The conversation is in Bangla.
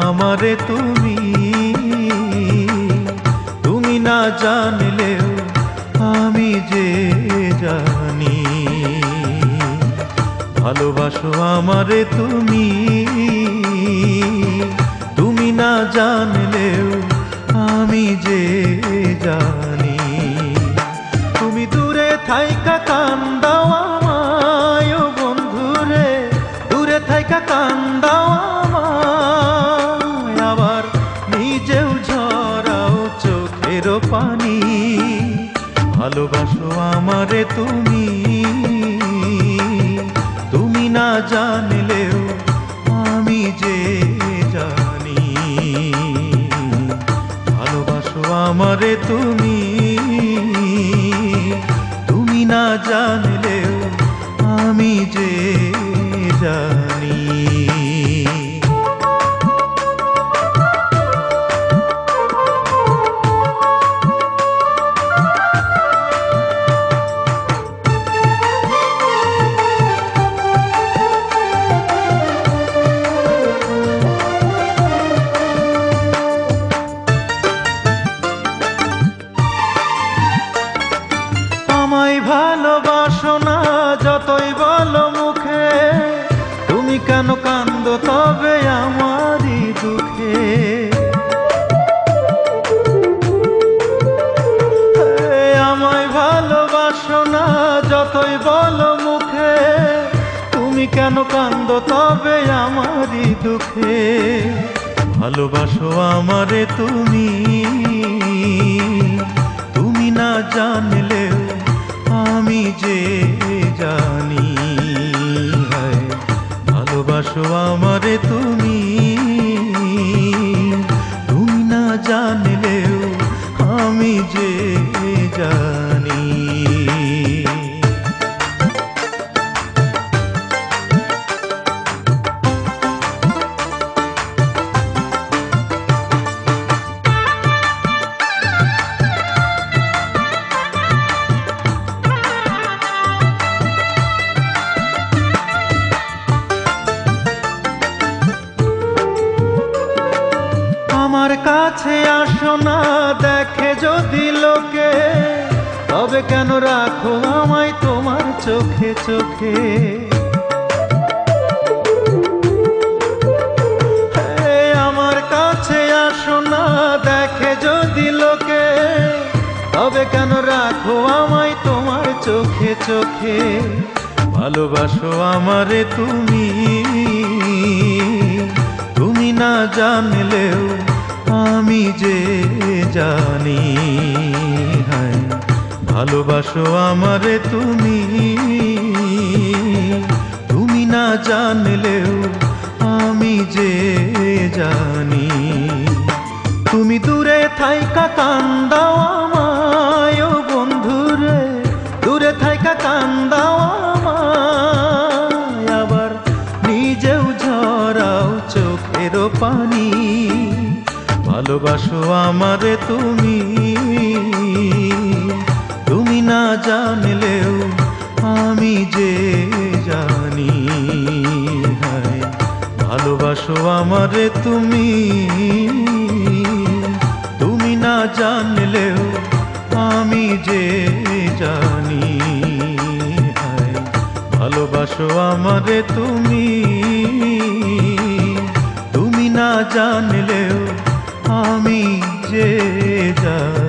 আমারে তুমি, তুমি না জানলেও আমি যে জানি। ভালোবাসো আমারে তুমি, তুমি না জানলেও আমি যে জানি। তুমি দূরে থাইকা কান্দাও আমায় ও বন্ধুরে, দূরে থাইকা কান্দাও আমায়, আবার নিজেও ঝরাও চোখের পানি। ভালোবাসো আমারে তুমি, তুমি না জানলেও আমি যে জানি। ভালোবাসো আমারে তুমি, তুমি না জানলেও আমি যে জানি। আমায় ভালোবাসো না যতই বলো মুখে, তুমি কেন কান্দো তবে আমারই দুঃখে। আমায় ভালোবাসো না যতই বলো মুখে, তুমি কেন কান্দো তবে আমারই দুঃখে। ভালোবাসো আমারে তুমি, তুমি না জানলেও আমি যে জানি। ভালোবাসো আমারে তুমি, তুমি না জানলেও আমি যে জানি। আমার কাছে আসো না দেখে যদি লোকে, তবে কেন রাখো আমায় তোমার চোখে চোখে। আমার কাছে আসো না দেখে যদি লোকে, তবে কেন রাখো আমায় তোমার চোখে চোখে। ভালোবাসো আমারে তুমি, তুমি না জানলেও আমি যে জানি। ভালোবাসো আমারে তুমি, তুমি না জানলেও আমি যে জানি। তুমি দূরে থাইকা কান্দাও আমায় ও বন্ধুরে, দূরে থাইকা কান্দাও আমায়, আবার নিজেও ঝরাও চোখের পানি। ভালোবাসো আমারে তুমি, তুমি না জানলেও আমি যে জানি। ভালোবাসো আমারে তুমি, তুমি না জানলেও আমি যে জানি। ভালোবাসো আমারে তুমি, তুমি না জানলেও আমি যে জানি।